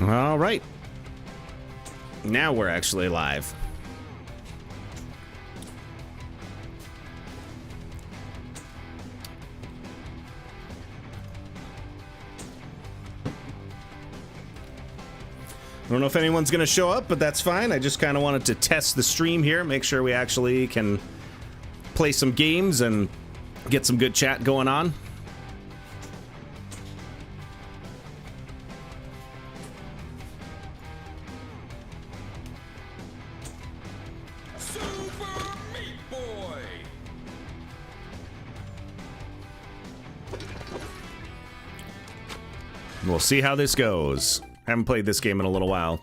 All right. Now we're actually live. I don't know if anyone's going to show up, but that's fine. I just kind of wanted to test the stream here, make sure we actually can play some games and get some good chat going on. Super Meat Boy! We'll see how this goes. Haven't played this game in a little while.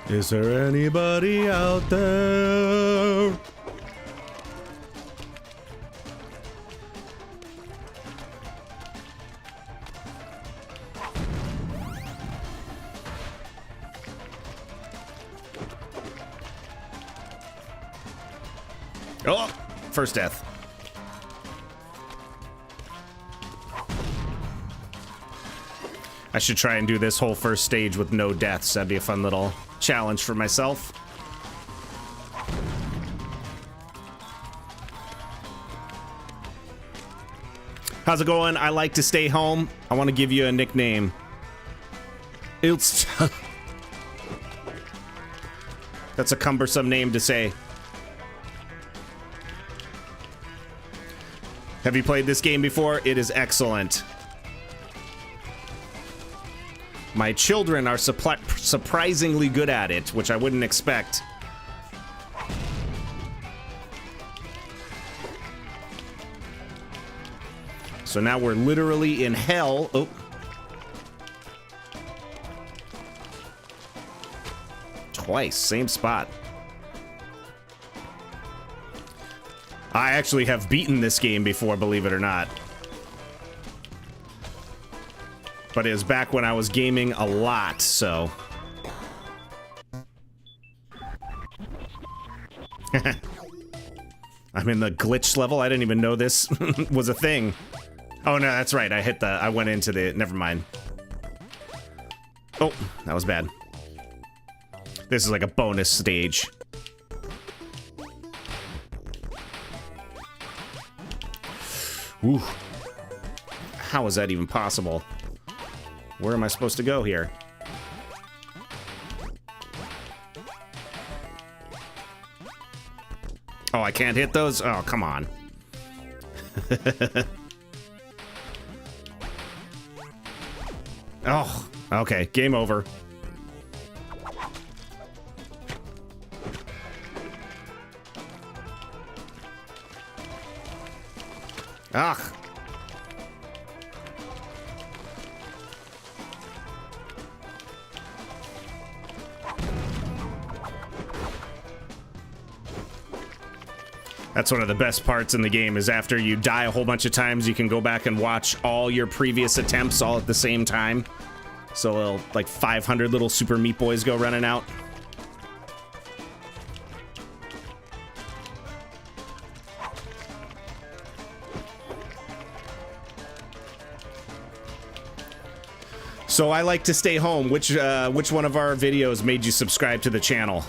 Is there anybody out there? Oh, first death. I should try and do this whole first stage with no deaths. That'd be a fun little challenge for myself. How's it going? I like to stay home. I want to give you a nickname. It's that's a cumbersome name to say. Have you played this game before? It is excellent. My children are surprisingly good at it, which I wouldn't expect. So now we're literally in hell. Oh. Twice, same spot. I actually have beaten this game before, believe it or not. But it was back when I was gaming a lot, so. I'm in the glitch level. I didn't even know this was a thing. Oh no, that's right. I went into the, never mind. Oh, that was bad. This is like a bonus stage. Ooh. How is that even possible? Where am I supposed to go here? Oh, I can't hit those? Oh, come on. Oh, okay. Game over. Ugh. That's one of the best parts in the game, is after you die a whole bunch of times, you can go back and watch all your previous attempts all at the same time. So like 500 little Super Meat Boys go running out. So I like to stay home. Which one of our videos made you subscribe to the channel?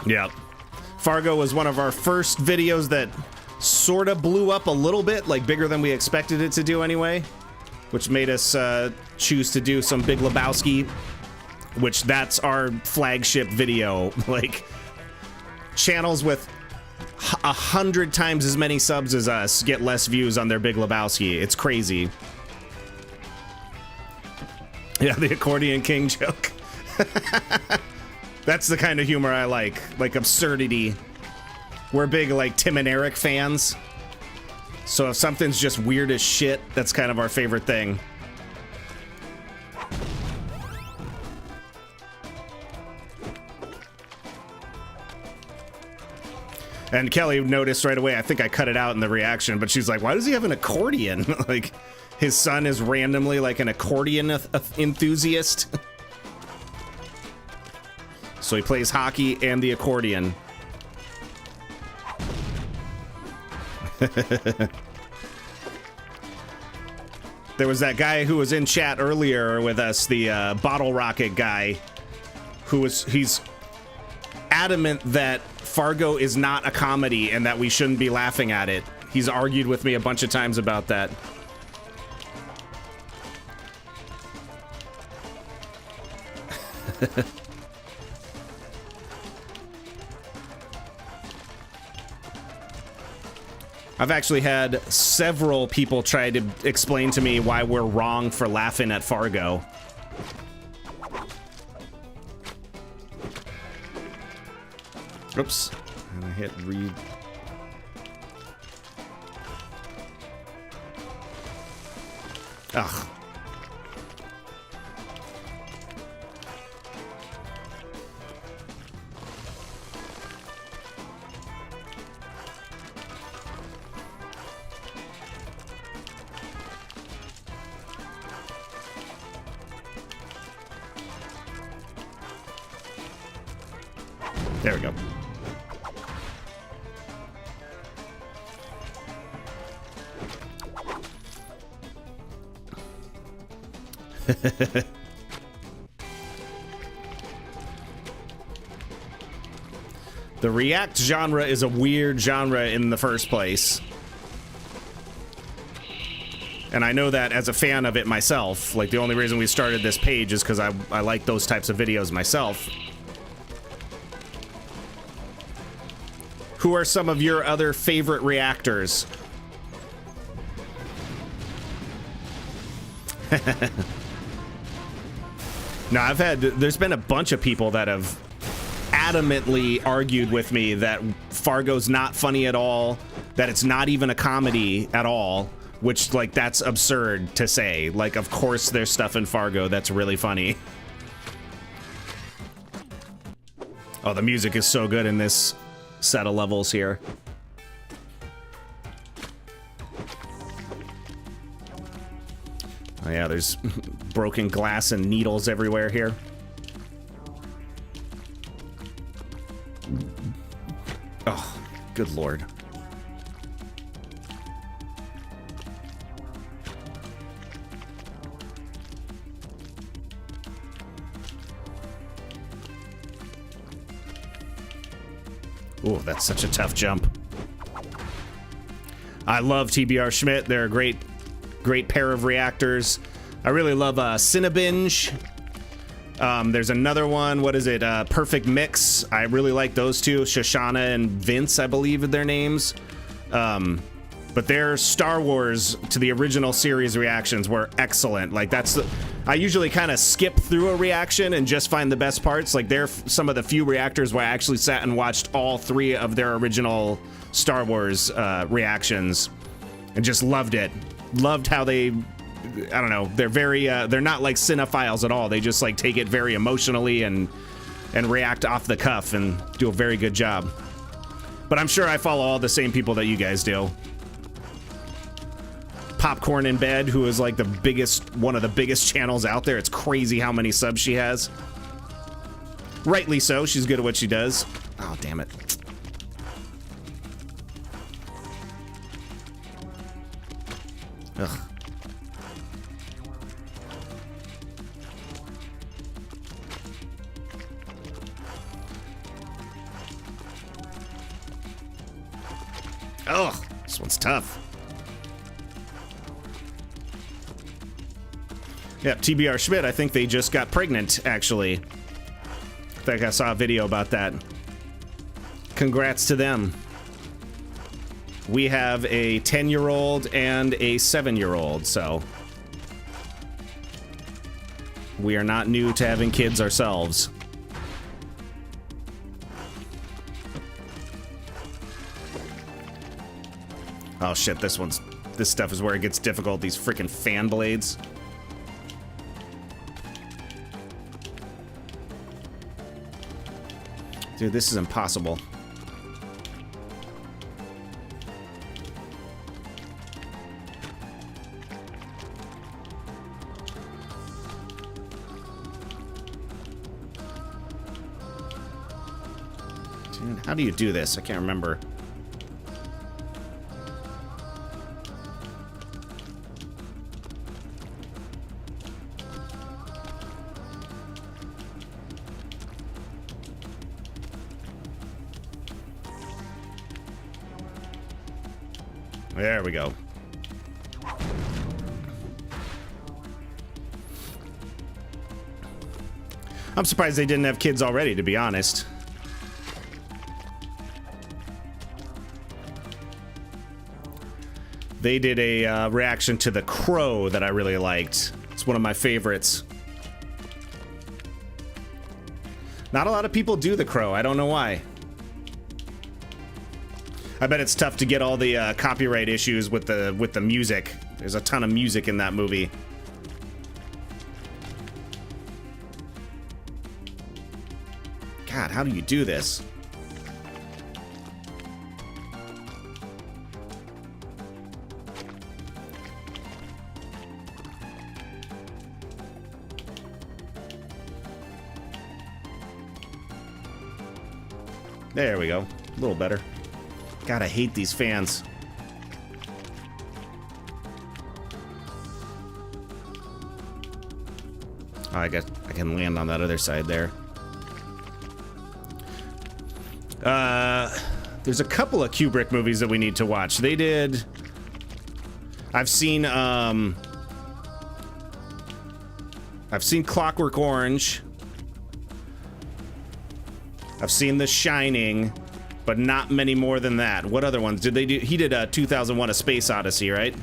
Yeah. Fargo was one of our first videos that sort of blew up a little bit, like bigger than we expected it to do anyway, which made us choose to do some Big Lebowski, which that's our flagship video. Like, channels with 100 times as many subs as us get less views on their Big Lebowski. It's crazy. Yeah, the accordion king joke. That's the kind of humor I like absurdity. We're big, like, Tim and Eric fans. So if something's just weird as shit, that's kind of our favorite thing. And Kelly noticed right away, I think I cut it out in the reaction, but she's like, why does he have an accordion? Like, his son is randomly like an accordion enthusiast. So he plays hockey and the accordion. There was that guy who was in chat earlier with us, the Bottle Rocket guy, he's adamant that Fargo is not a comedy and that we shouldn't be laughing at it. He's argued with me a bunch of times about that. I've actually had several people try to explain to me why we're wrong for laughing at Fargo. Oops. And I hit read. Ugh. There we go. The React genre is a weird genre in the first place. And I know that as a fan of it myself. Like, the only reason we started this page is because I like those types of videos myself. Who are some of your other favorite reactors? No, there's been a bunch of people that have adamantly argued with me that Fargo's not funny at all, that it's not even a comedy at all, which, like, that's absurd to say. Like, of course there's stuff in Fargo that's really funny. Oh, the music is so good in this set of levels here. Oh yeah, there's broken glass and needles everywhere here. Oh, good lord. Ooh, that's such a tough jump. I love TBR Schmidt. They're a great pair of reactors. I really love Cinebinge. There's another one. What is it? Perfect Mix. I really like those two. Shoshana and Vince, I believe, are their names. But their Star Wars to the original series reactions were excellent. Like, I usually kind of skip through a reaction and just find the best parts. Like, they're some of the few reactors where I actually sat and watched all three of their original Star Wars reactions and just loved it. Loved how they, I don't know, they're very, they're not like cinephiles at all. They just, like, take it very emotionally and react off the cuff and do a very good job. But I'm sure I follow all the same people that you guys do. Popcorn in Bed, who is like one of the biggest channels out there. It's crazy how many subs she has. Rightly so. She's good at what she does. Oh, damn it. Ugh. Oh, this one's tough. Yep, TBR Schmidt, I think they just got pregnant, actually. I think I saw a video about that. Congrats to them. We have a 10-year-old and a 7-year-old, so we are not new to having kids ourselves. Oh shit, this stuff is where it gets difficult, these freaking fan blades. Dude, this is impossible. Dude, how do you do this? I can't remember. There we go. I'm surprised they didn't have kids already, to be honest. They did a reaction to The Crow that I really liked. It's one of my favorites. Not a lot of people do The Crow. I don't know why. I bet it's tough to get all the copyright issues with the music. There's a ton of music in that movie. God, how do you do this? There we go. A little better. God, I hate these fans. Oh, I can land on that other side there. There's a couple of Kubrick movies that we need to watch. They did... I've seen Clockwork Orange. I've seen The Shining, but not many more than that. What other ones did they do? He did 2001: A Space Odyssey, right?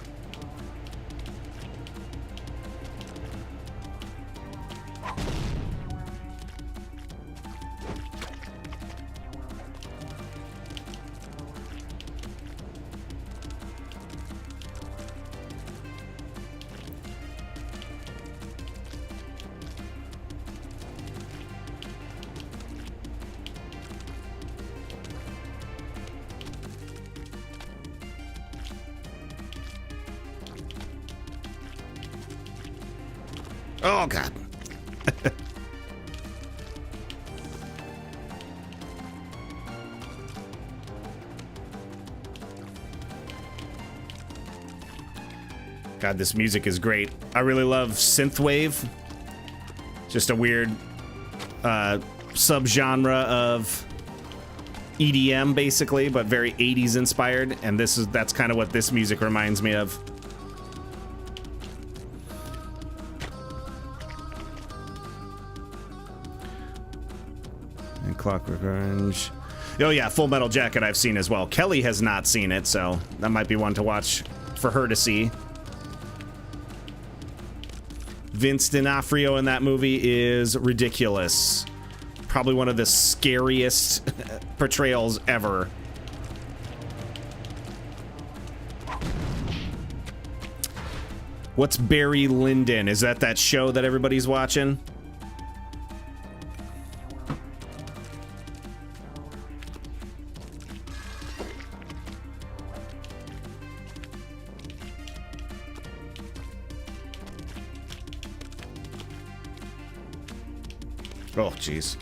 Oh, God. God, this music is great. I really love synthwave. Just a weird subgenre of EDM, basically, but very 80s inspired. And that's kind of what this music reminds me of. Clockwork Orange. Oh yeah, Full Metal Jacket I've seen as well. Kelly has not seen it, so that might be one to watch for her to see. Vince D'Onofrio in that movie is ridiculous. Probably one of the scariest portrayals ever. What's Barry Lyndon? Is that show that everybody's watching? Oh, jeez.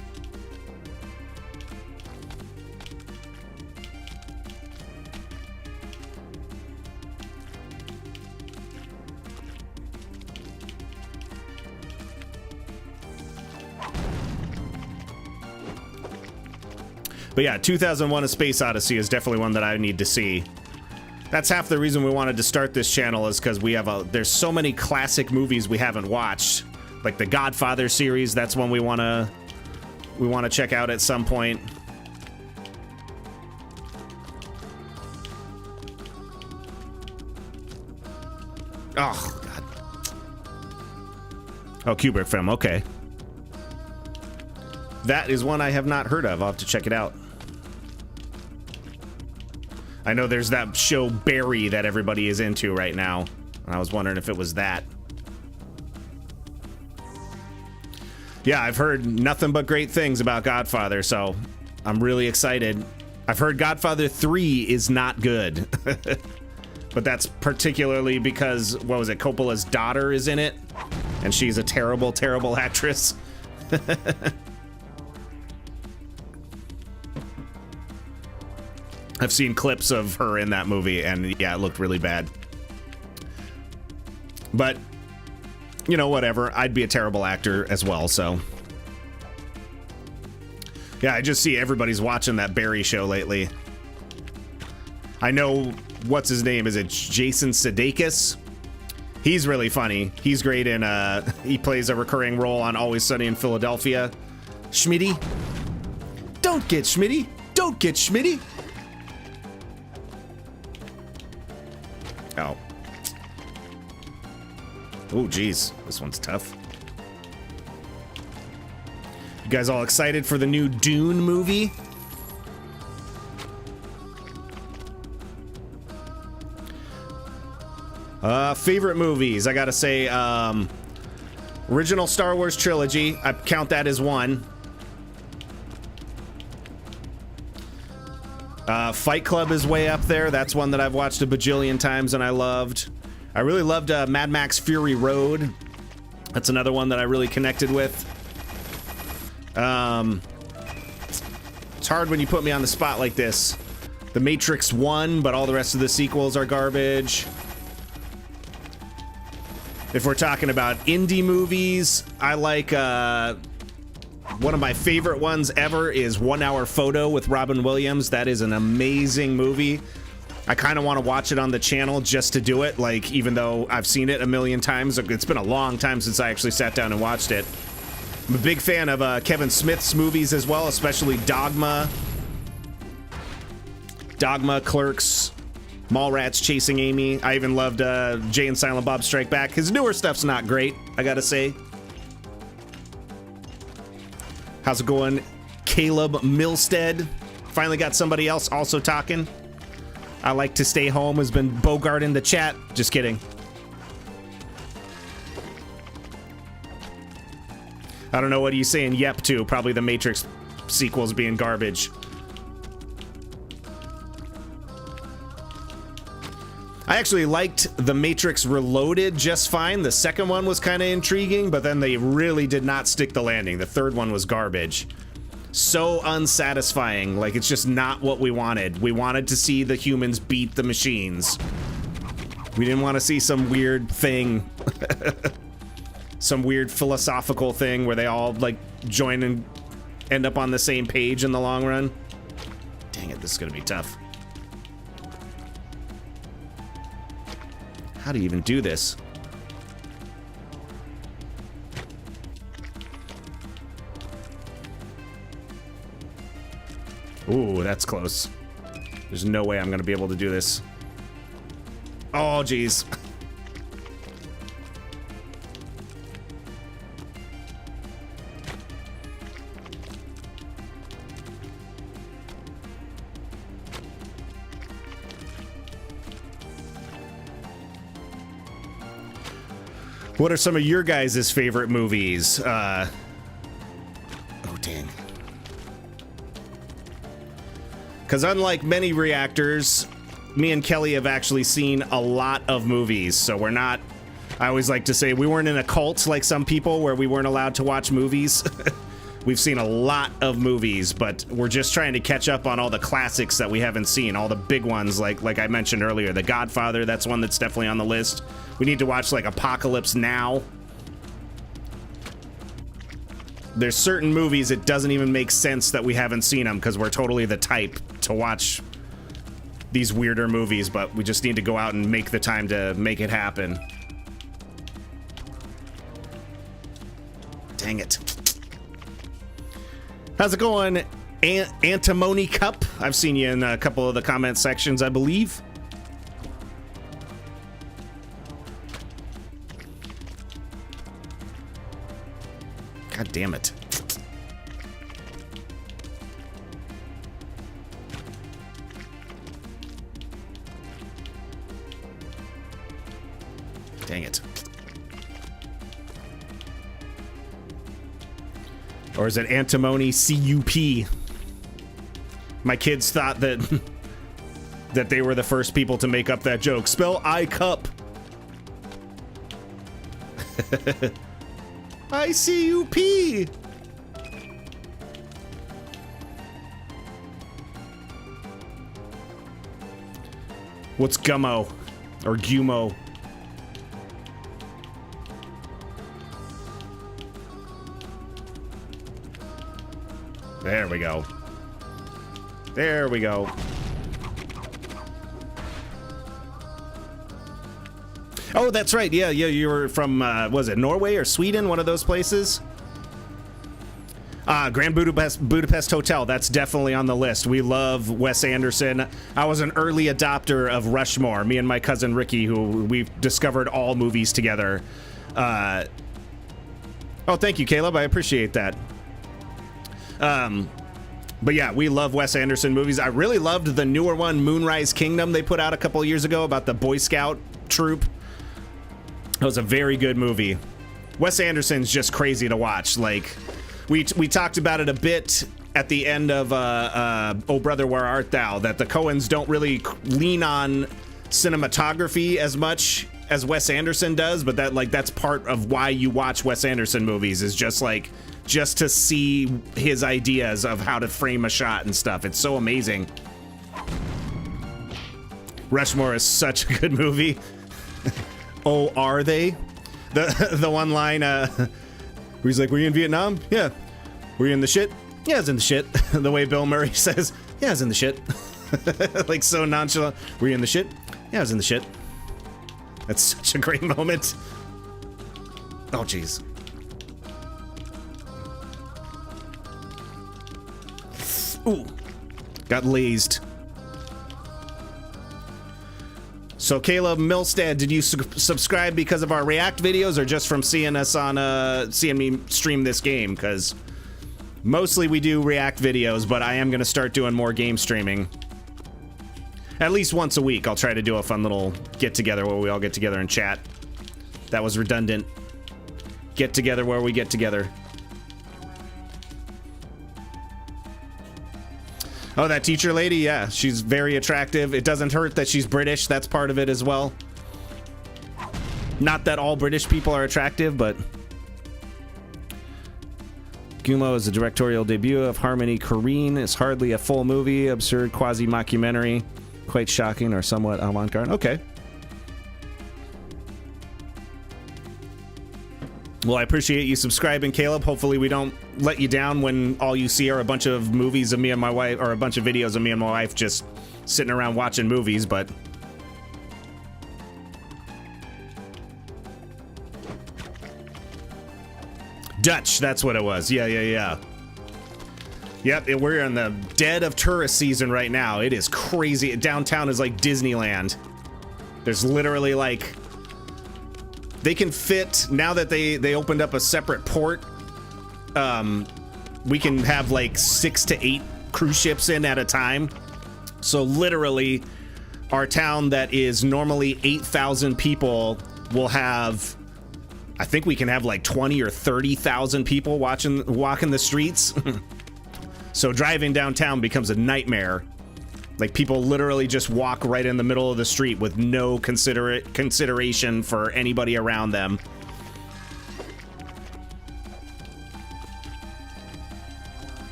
But yeah, 2001: A Space Odyssey is definitely one that I need to see. That's half the reason we wanted to start this channel, is because there's so many classic movies we haven't watched. Like the Godfather series, that's one we wanna check out at some point. Oh, God. Oh, Kubrick film, okay. That is one I have not heard of. I'll have to check it out. I know there's that show Barry that everybody is into right now. I was wondering if it was that. Yeah, I've heard nothing but great things about Godfather, so I'm really excited. I've heard Godfather 3 is not good. But that's particularly because, what was it, Coppola's daughter is in it? And she's a terrible, terrible actress. I've seen clips of her in that movie, and yeah, it looked really bad. But, you know, whatever. I'd be a terrible actor as well, so. Yeah, I just see everybody's watching that Barry show lately. I know, what's his name? Is it Jason Sudeikis? He's really funny. He's great in, he plays a recurring role on Always Sunny in Philadelphia. Schmitty. Don't get Schmitty. Don't get Schmitty. Oh. Oh, geez. This one's tough. You guys all excited for the new Dune movie? Favorite movies. I gotta say, original Star Wars trilogy. I count that as one. Fight Club is way up there. That's one that I've watched a bajillion times and I loved. I really loved Mad Max Fury Road. That's another one that I really connected with. It's hard when you put me on the spot like this. The Matrix 1, but all the rest of the sequels are garbage. If we're talking about indie movies, I like, one of my favorite ones ever is 1 Hour Photo with Robin Williams. That is an amazing movie. I kind of want to watch it on the channel just to do it, like, even though I've seen it a million times. It's been a long time since I actually sat down and watched it. I'm a big fan of Kevin Smith's movies as well, especially Dogma. Dogma, Clerks, Mallrats, Chasing Amy. I even loved Jay and Silent Bob Strike Back. His newer stuff's not great, I gotta say. How's it going, Caleb Milstead? Finally got somebody else also talking. I like to stay home has been Bogart in the chat. Just kidding. I don't know, what are you saying yep to? Probably the Matrix sequels being garbage. I actually liked The Matrix Reloaded just fine. The second one was kind of intriguing, but then they really did not stick the landing. The third one was garbage. So unsatisfying. Like, it's just not what we wanted. We wanted to see the humans beat the machines. We didn't want to see some weird thing. Some weird philosophical thing where they all, like, join and end up on the same page in the long run. Dang it, this is gonna be tough. How do you even do this? Ooh, that's close. There's no way I'm gonna be able to do this. Oh, geez. What are some of your guys' favorite movies? Oh, dang. Because unlike many reactors, me and Kelly have actually seen a lot of movies, so we're not... I always like to say we weren't in a cult like some people where we weren't allowed to watch movies. We've seen a lot of movies, but we're just trying to catch up on all the classics that we haven't seen, all the big ones, like I mentioned earlier. The Godfather, that's one that's definitely on the list. We need to watch, like, Apocalypse Now. There's certain movies it doesn't even make sense that we haven't seen them because we're totally the type to watch these weirder movies, but we just need to go out and make the time to make it happen. Dang it. How's it going, Antimony Cup? I've seen you in a couple of the comment sections, I believe. God damn it. Dang it. Or is it Antimony CUP? My kids thought that that they were the first people to make up that joke. Spell I cup. ICUP. What's gummo or gumo? There we go. There we go. Oh, that's right. Yeah, you were from, was it Norway or Sweden? One of those places? Grand Budapest Hotel. That's definitely on the list. We love Wes Anderson. I was an early adopter of Rushmore. Me and my cousin Ricky, who we've discovered all movies together. Oh, thank you, Caleb. I appreciate that. But yeah, we love Wes Anderson movies. I really loved the newer one, Moonrise Kingdom, they put out a couple years ago about the Boy Scout troop. It was a very good movie. Wes Anderson's just crazy to watch. Like, we talked about it a bit at the end of Oh Brother, Where Art Thou, that the Coens don't really lean on cinematography as much as Wes Anderson does, but that's part of why you watch Wes Anderson movies, is just to see his ideas of how to frame a shot and stuff. It's so amazing. Rushmore is such a good movie. Oh, are they? The one line where he's like, were you in Vietnam? Yeah. Were you in the shit? Yeah, I was in the shit. The way Bill Murray says, yeah, I was in the shit. Like, so nonchalant. Were you in the shit? Yeah, I was in the shit. That's such a great moment. Oh, jeez. Ooh, got lazed. So Caleb Milstead, did you subscribe because of our React videos, or just from seeing us on seeing me stream this game? Because mostly we do React videos, but I am going to start doing more game streaming. At least once a week, I'll try to do a fun little get-together where we all get together and chat. That was redundant. Get-together where we get together. Oh, that teacher lady? Yeah, she's very attractive. It doesn't hurt that she's British. That's part of it as well. Not that all British people are attractive, but... Gumo is the directorial debut of Harmony Korine. It's hardly a full movie, absurd quasi-mockumentary. Quite shocking or somewhat avant-garde. Okay. Well, I appreciate you subscribing, Caleb. Hopefully we don't let you down when all you see are a bunch of movies of me and my wife, or a bunch of videos of me and my wife just sitting around watching movies, but... Dutch, that's what it was. Yeah. Yep, we're in the dead of tourist season right now. It is crazy. Downtown is like Disneyland. There's literally like... They can fit, now that they opened up a separate port, we can have like 6 to 8 cruise ships in at a time. So literally, our town that is normally 8,000 people will have, I think we can have like 20 or 30,000 people walking the streets. So driving downtown becomes a nightmare. Like, people literally just walk right in the middle of the street with no consideration for anybody around them.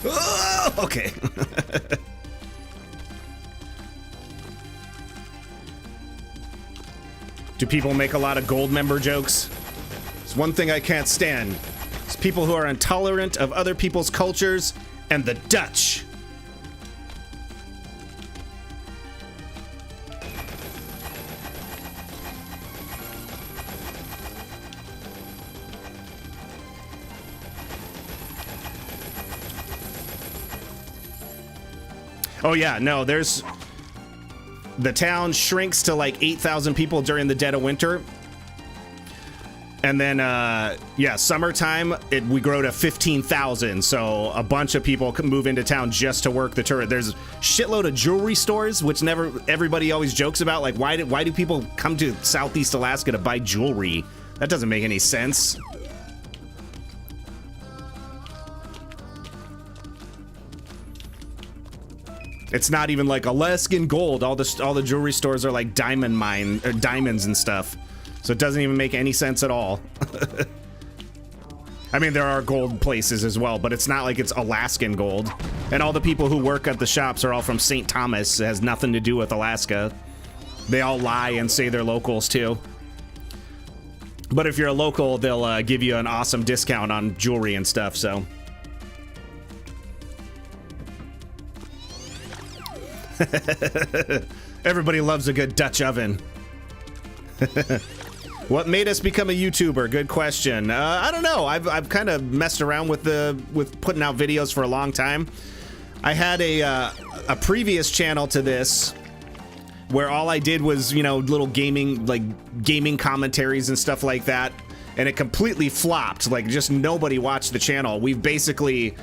Oh, okay. Do people make a lot of gold member jokes? It's one thing I can't stand. It's people who are intolerant of other people's cultures, and the Dutch. Oh yeah, no, there's... The town shrinks to like 8,000 people during the dead of winter. And then, yeah, summertime, we grow to 15,000. So a bunch of people can move into town just to work the tourist. There's a shitload of jewelry stores, which everybody always jokes about. Like, why do people come to Southeast Alaska to buy jewelry? That doesn't make any sense. It's not even like Alaskan gold. All the jewelry stores are like diamonds and stuff. So it doesn't even make any sense at all. I mean, there are gold places as well, but it's not like it's Alaskan gold. And all the people who work at the shops are all from St. Thomas. It has nothing to do with Alaska. They all lie and say they're locals too. But if you're a local, they'll give you an awesome discount on jewelry and stuff, so... Everybody loves a good Dutch oven. What made us become a YouTuber? Good question. I don't know. I've kind of messed around with putting out videos for a long time. I had a previous channel to this where all I did was, you know, little gaming commentaries and stuff like that, and it completely flopped. Like, just nobody watched the channel. We've basically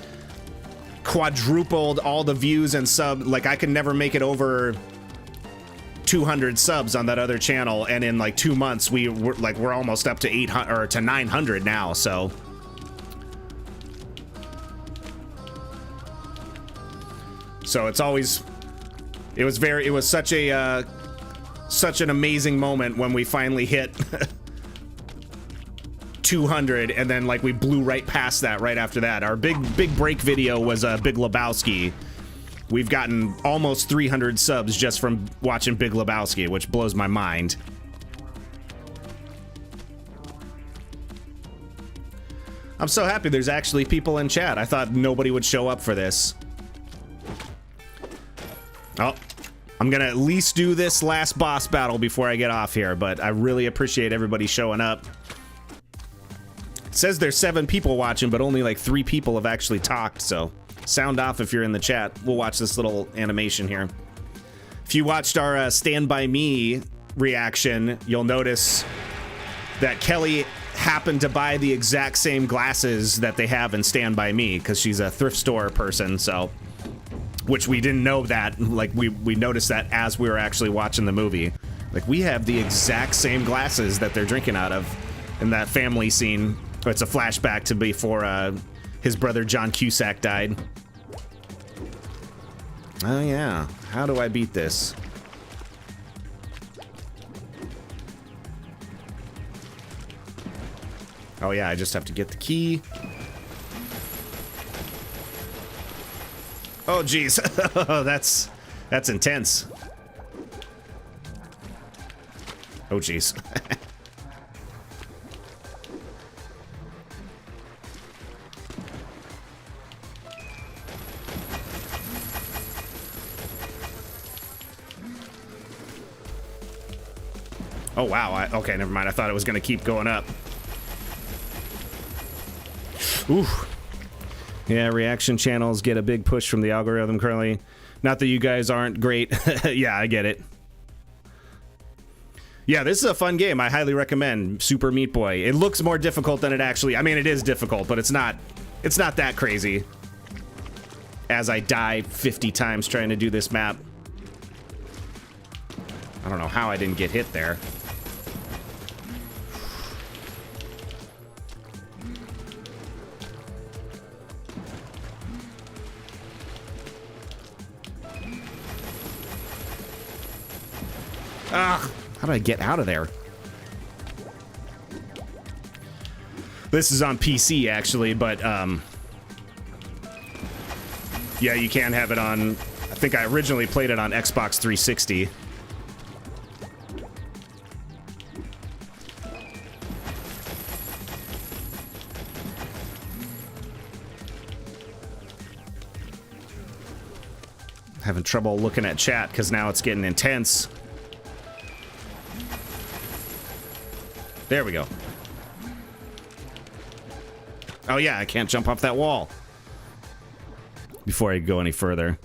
quadrupled all the views and sub. Like, I could never make it over 200 subs on that other channel, and in like 2 months we're almost up to 800 or to 900 now. So it was such an amazing moment when we finally hit 200, and then like we blew right past that right after that. Our big break video was Big Lebowski. We've gotten almost 300 subs just from watching Big Lebowski, which blows my mind. I'm so happy there's actually people in chat. I thought nobody would show up for this. Oh, I'm gonna at least do this last boss battle before I get off here, but I really appreciate everybody showing up. It says there's 7 people watching, but only like 3 people have actually talked, so sound off if you're in the chat. We'll watch this little animation here. If you watched our Stand By Me reaction, you'll notice that Kelly happened to buy the exact same glasses that they have in Stand By Me, because she's a thrift store person, so... Which we didn't know that. Like, we noticed that as we were actually watching the movie. Like, we have the exact same glasses that they're drinking out of in that family scene. It's a flashback to before his brother John Cusack died. Oh yeah, how do I beat this? Oh yeah, I just have to get the key. Oh geez, that's intense. Oh geez. Oh wow, okay, never mind. I thought it was gonna keep going up. Ooh. Yeah, reaction channels get a big push from the algorithm currently. Not that you guys aren't great. Yeah, I get it. Yeah, this is a fun game. I highly recommend Super Meat Boy. It looks more difficult than it actually... I mean, it is difficult, but it's not that crazy. As I die 50 times trying to do this map. I don't know how I didn't get hit there. Ugh, how do I get out of there? This is on PC actually, but yeah, you can have it on... I think I originally played it on Xbox 360. having trouble looking at chat because now it's getting intense. There we go. Oh yeah, I can't jump off that wall. Before I go any further.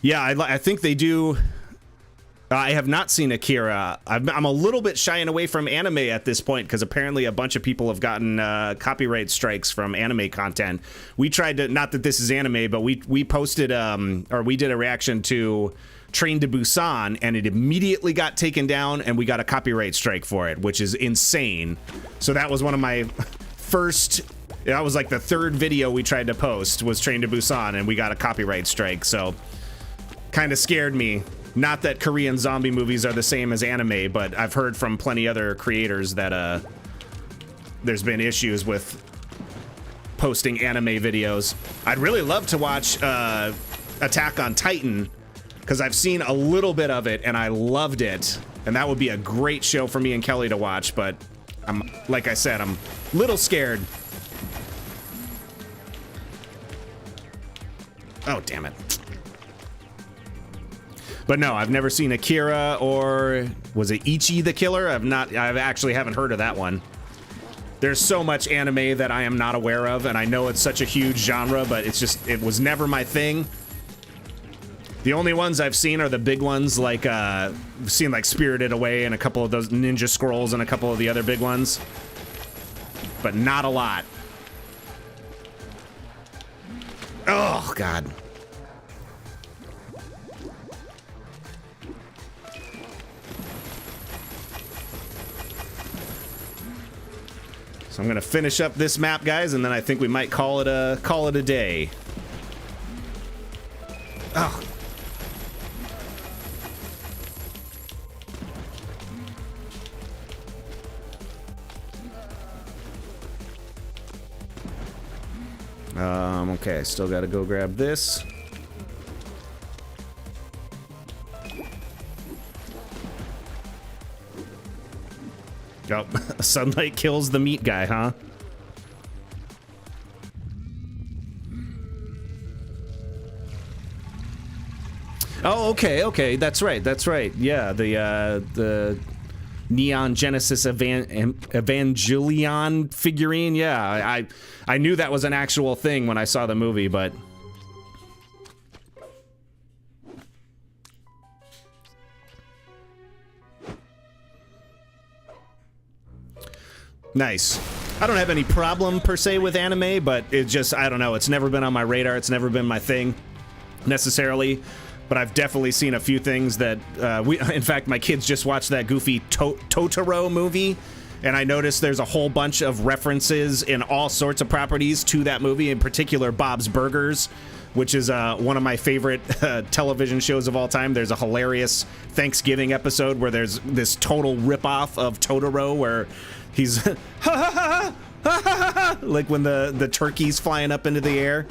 Yeah, I think they do. I have not seen Akira. I'm a little bit shying away from anime at this point because apparently a bunch of people have gotten copyright strikes from anime content. We tried to, not that this is anime, but we posted, or we did a reaction to Train to Busan, and it immediately got taken down, and we got a copyright strike for it, which is insane. So that was one of my first, that was like the third video we tried to post, was Train to Busan, and we got a copyright strike, so kind of scared me. Not that Korean zombie movies are the same as anime, but I've heard from plenty other creators that there's been issues with posting anime videos. I'd really love to watch Attack on Titan, because I've seen a little bit of it and I loved it, and that would be a great show for me and Kelly to watch, but like I said, I'm a little scared. Oh, damn it. But no, I've never seen Akira, or was it Ichi the Killer? I actually haven't heard of that one. There's so much anime that I am not aware of, and I know it's such a huge genre, but it was never my thing. The only ones I've seen are the big ones, like, I've seen like Spirited Away and a couple of those Ninja Scrolls and a couple of the other big ones. But not a lot. Oh, God. So I'm gonna finish up this map, guys, and then I think we might call it a day. Oh. Okay, still gotta go grab this. Oh, sunlight kills the meat guy, huh? Oh, okay, that's right. Yeah, the Neon Genesis Evangelion figurine. Yeah, I knew that was an actual thing when I saw the movie, but nice. I don't have any problem per se with anime, but it just, I don't know, it's never been on my radar. It's never been my thing necessarily. But I've definitely seen a few things that in fact, my kids just watched that goofy Totoro movie, and I noticed there's a whole bunch of references in all sorts of properties to that movie, in particular Bob's Burgers, which is one of my favorite television shows of all time. There's a hilarious Thanksgiving episode where there's this total ripoff of Totoro where he's like when the turkey's flying up into the air.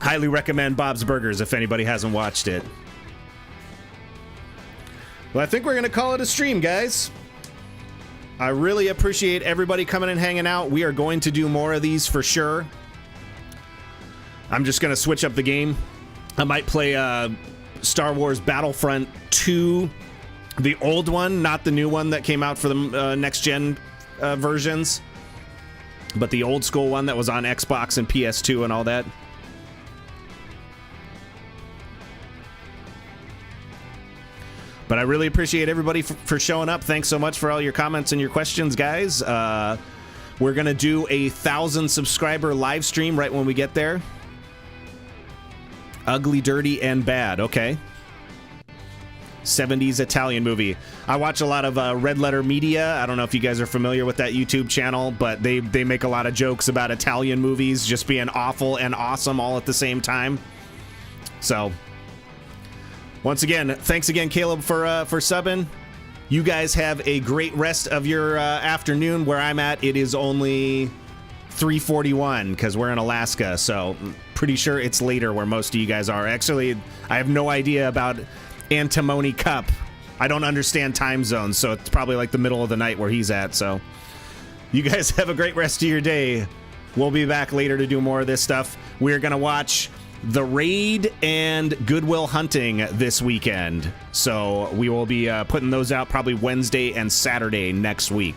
Highly recommend Bob's Burgers if anybody hasn't watched it. Well, I think we're gonna call it a stream, guys. I really appreciate everybody coming and hanging out. We are going to do more of these for sure. I'm just gonna switch up the game. I might play Star Wars Battlefront 2, the old one, not the new one that came out for the next gen versions, but the old school one that was on Xbox and PS2 and all that. But I really appreciate everybody for showing up. Thanks so much for all your comments and your questions, guys. We're going to do a 1,000 subscriber live stream right when we get there. Ugly, Dirty, and Bad. Okay. 70s Italian movie. I watch a lot of Red Letter Media. I don't know if you guys are familiar with that YouTube channel, but they make a lot of jokes about Italian movies just being awful and awesome all at the same time. So once again, thanks again, Caleb, for subbing. You guys have a great rest of your afternoon. Where I'm at, it is only 3:41 because we're in Alaska, so pretty sure it's later where most of you guys are. Actually, I have no idea about Antimony Cup. I don't understand time zones, so it's probably like the middle of the night where he's at. So you guys have a great rest of your day. We'll be back later to do more of this stuff. We're going to watch The Raid and Goodwill Hunting this weekend. So we will be putting those out probably Wednesday and Saturday next week.